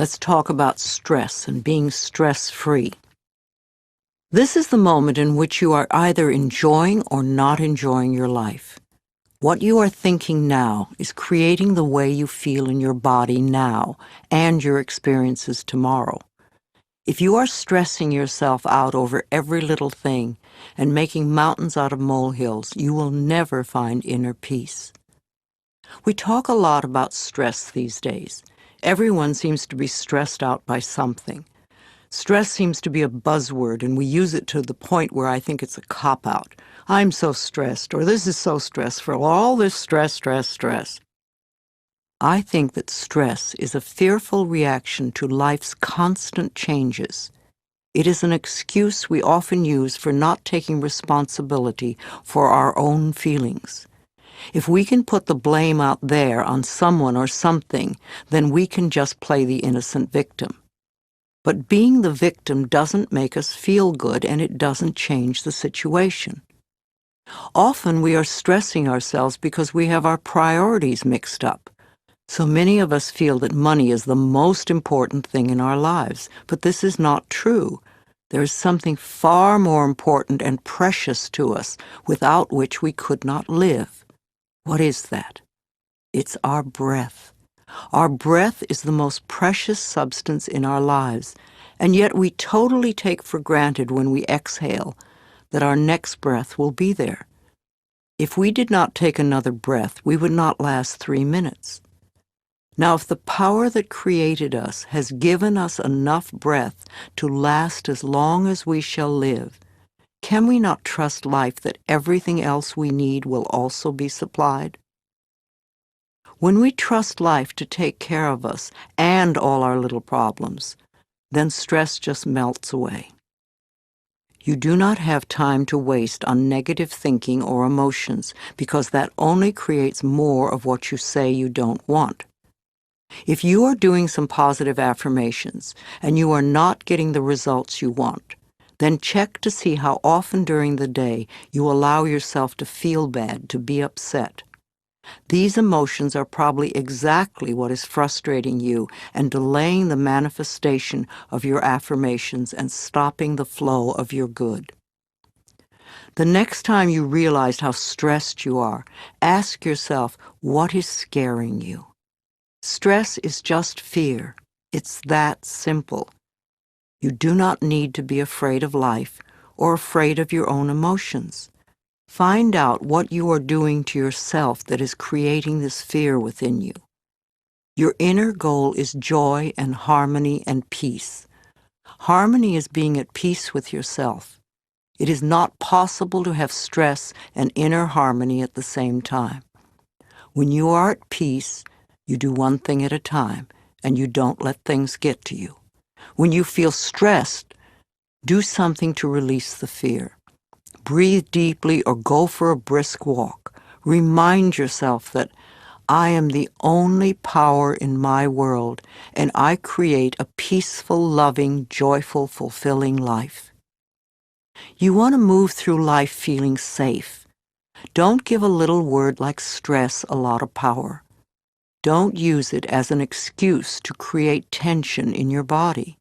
Let's talk about stress and being stress-free. This is the moment in which you are either enjoying or not enjoying your life. What you are thinking now is creating the way you feel in your body now and your experiences tomorrow. If you are stressing yourself out over every little thing and making mountains out of molehills, you will never find inner peace. We talk a lot about stress these days. Everyone seems to be stressed out by something. Stress seems to be a buzzword, and we use it to the point where I think it's a cop-out. I'm so stressed, or this is so stressful, all this stress, stress, stress. I think that stress is a fearful reaction to life's constant changes. It is an excuse we often use for not taking responsibility for our own feelings. If we can put the blame out there on someone or something, then we can just play the innocent victim. But being the victim doesn't make us feel good, and it doesn't change the situation. Often we are stressing ourselves because we have our priorities mixed up. So many of us feel that money is the most important thing in our lives, but this is not true. There is something far more important and precious to us, without which we could not live. What is that? It's our breath. Our breath is the most precious substance in our lives, and yet we totally take for granted when we exhale that our next breath will be there. If we did not take another breath, we would not last 3 minutes. Now, if the power that created us has given us enough breath to last as long as we shall live, can we not trust life that everything else we need will also be supplied? When we trust life to take care of us and all our little problems, then stress just melts away. You do not have time to waste on negative thinking or emotions, because that only creates more of what you say you don't want. If you are doing some positive affirmations and you are not getting the results you want, then check to see how often during the day you allow yourself to feel bad, to be upset. These emotions are probably exactly what is frustrating you and delaying the manifestation of your affirmations and stopping the flow of your good. The next time you realize how stressed you are, ask yourself, what is scaring you? Stress is just fear. It's that simple. You do not need to be afraid of life or afraid of your own emotions. Find out what you are doing to yourself that is creating this fear within you. Your inner goal is joy and harmony and peace. Harmony is being at peace with yourself. It is not possible to have stress and inner harmony at the same time. When you are at peace, you do one thing at a time, and you don't let things get to you. When you feel stressed, do something to release the fear. Breathe deeply or go for a brisk walk. Remind yourself that I am the only power in my world, and I create a peaceful, loving, joyful, fulfilling life. You want to move through life feeling safe. Don't give a little word like stress a lot of power. Don't use it as an excuse to create tension in your body.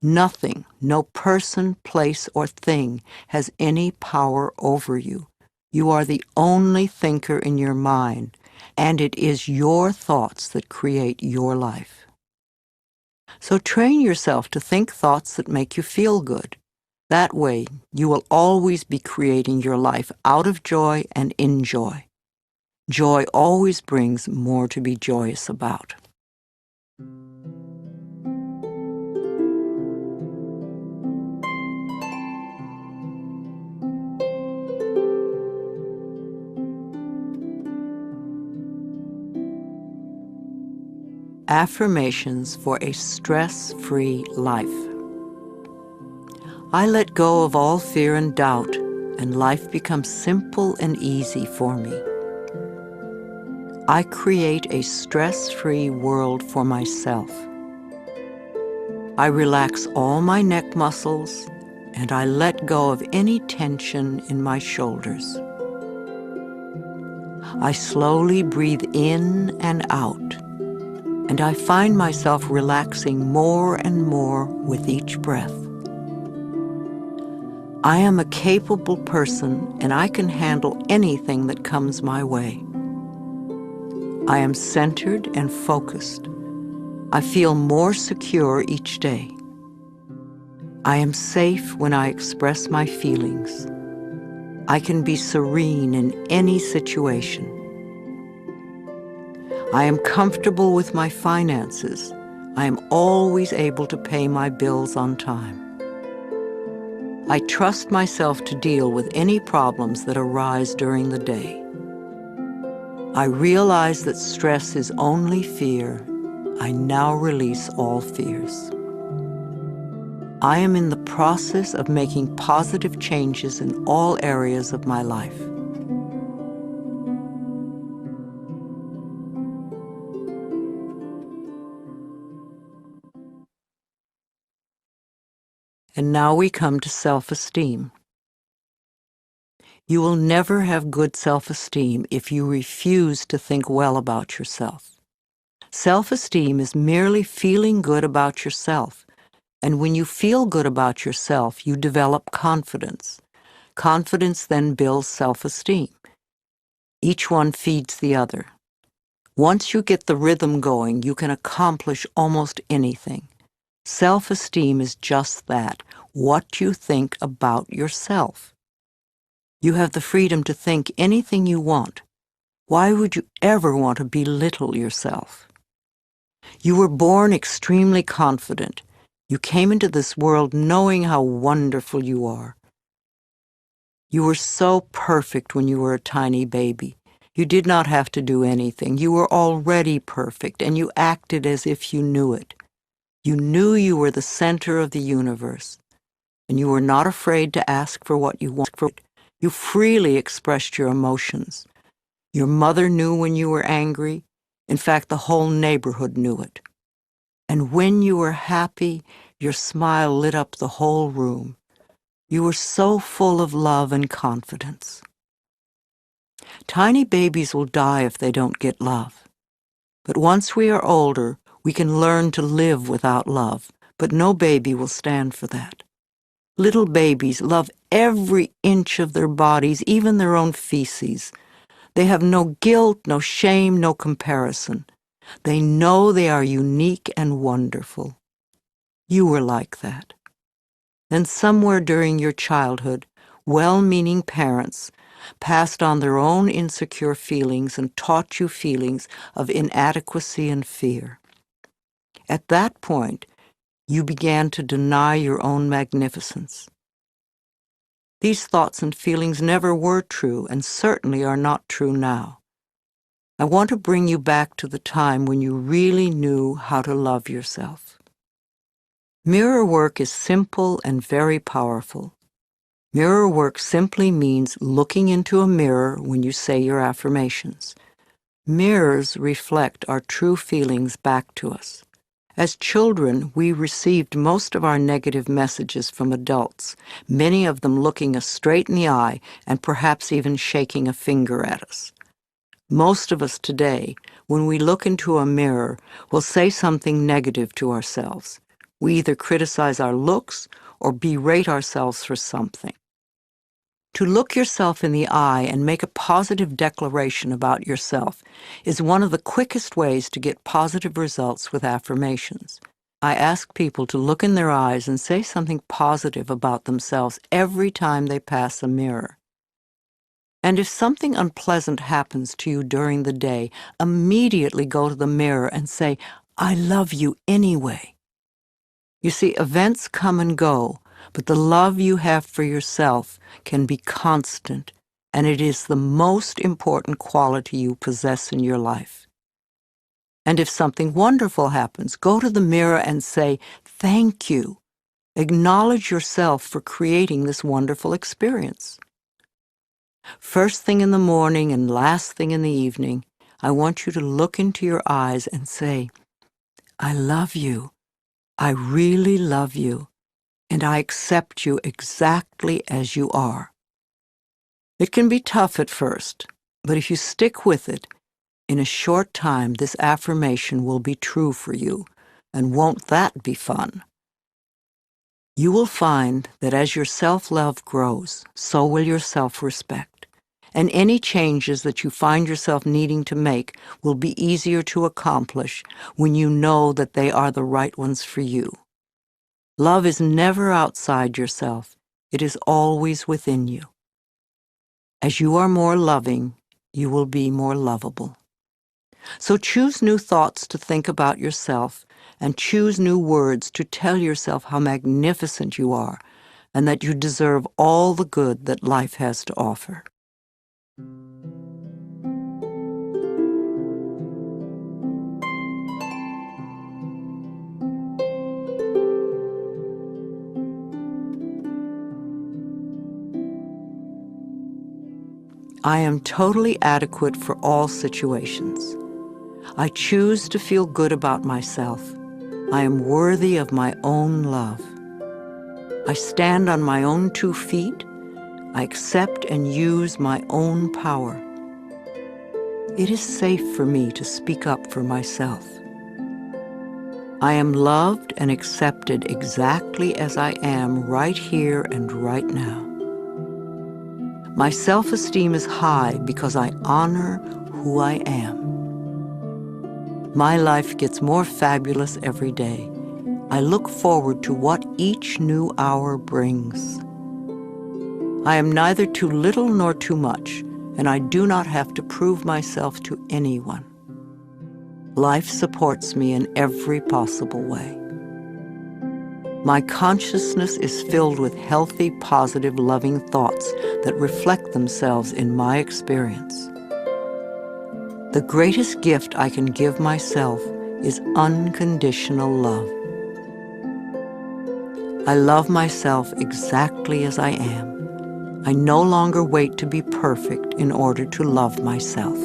Nothing, no person, place, or thing has any power over you. You are the only thinker in your mind, and it is your thoughts that create your life. So train yourself to think thoughts that make you feel good. That way, you will always be creating your life out of joy and in joy. Joy always brings more to be joyous about. Affirmations for a stress-free life. I let go of all fear and doubt, and life becomes simple and easy for me. I create a stress-free world for myself. I relax all my neck muscles, and I let go of any tension in my shoulders. I slowly breathe in and out, and I find myself relaxing more and more with each breath. I am a capable person, and I can handle anything that comes my way. I am centered and focused. I feel more secure each day. I am safe when I express my feelings. I can be serene in any situation. I am comfortable with my finances. I am always able to pay my bills on time. I trust myself to deal with any problems that arise during the day. I realize that stress is only fear. I now release all fears. I am in the process of making positive changes in all areas of my life. And now we come to self-esteem. You will never have good self-esteem if you refuse to think well about yourself. Self-esteem is merely feeling good about yourself. And when you feel good about yourself, you develop confidence. Confidence then builds self-esteem. Each one feeds the other. Once you get the rhythm going, you can accomplish almost anything. Self-esteem is just that, what you think about yourself. You have the freedom to think anything you want. Why would you ever want to belittle yourself? You were born extremely confident. You came into this world knowing how wonderful you are. You were so perfect when you were a tiny baby. You did not have to do anything. You were already perfect, and you acted as if you knew it. You knew you were the center of the universe, and you were not afraid to ask for what you wanted. You freely expressed your emotions. Your mother knew when you were angry. In fact, the whole neighborhood knew it. And when you were happy, your smile lit up the whole room. You were so full of love and confidence. Tiny babies will die if they don't get love. But once we are older, we can learn to live without love, but no baby will stand for that. Little babies love every inch of their bodies, even their own feces. They have no guilt, no shame, no comparison. They know they are unique and wonderful. You were like that. Then somewhere during your childhood, well-meaning parents passed on their own insecure feelings and taught you feelings of inadequacy and fear. At that point, you began to deny your own magnificence. These thoughts and feelings never were true and certainly are not true now. I want to bring you back to the time when you really knew how to love yourself. Mirror work is simple and very powerful. Mirror work simply means looking into a mirror when you say your affirmations. Mirrors reflect our true feelings back to us. As children, we received most of our negative messages from adults, many of them looking us straight in the eye and perhaps even shaking a finger at us. Most of us today, when we look into a mirror, will say something negative to ourselves. We either criticize our looks or berate ourselves for something. To look yourself in the eye and make a positive declaration about yourself is one of the quickest ways to get positive results with affirmations. I ask people to look in their eyes and say something positive about themselves every time they pass a mirror. And if something unpleasant happens to you during the day, immediately go to the mirror and say, "I love you anyway." You see, events come and go, but the love you have for yourself can be constant, and it is the most important quality you possess in your life. And if something wonderful happens, go to the mirror and say, "Thank you." Acknowledge yourself for creating this wonderful experience. First thing in the morning and last thing in the evening, I want you to look into your eyes and say, "I love you. I really love you, and I accept you exactly as you are." It can be tough at first, but if you stick with it, In a short time, this affirmation will be true for you, and won't that be fun? You will find that as your self-love grows, so will your self-respect, and any changes that you find yourself needing to make will be easier to accomplish when you know that they are the right ones for you. Love is never outside yourself. It is always within you. As you are more loving, you will be more lovable. So choose new thoughts to think about yourself, and choose new words to tell yourself how magnificent you are and that you deserve all the good that life has to offer. I am totally adequate for all situations. I choose to feel good about myself. I am worthy of my own love. I stand on my own 2 feet. I accept and use my own power. It is safe for me to speak up for myself. I am loved and accepted exactly as I am right here and right now. My self-esteem is high because I honor who I am. My life gets more fabulous every day. I look forward to what each new hour brings. I am neither too little nor too much, and I do not have to prove myself to anyone. Life supports me in every possible way. My consciousness is filled with healthy, positive, loving thoughts that reflect themselves in my experience. The greatest gift I can give myself is unconditional love. I love myself exactly as I am. I no longer wait to be perfect in order to love myself.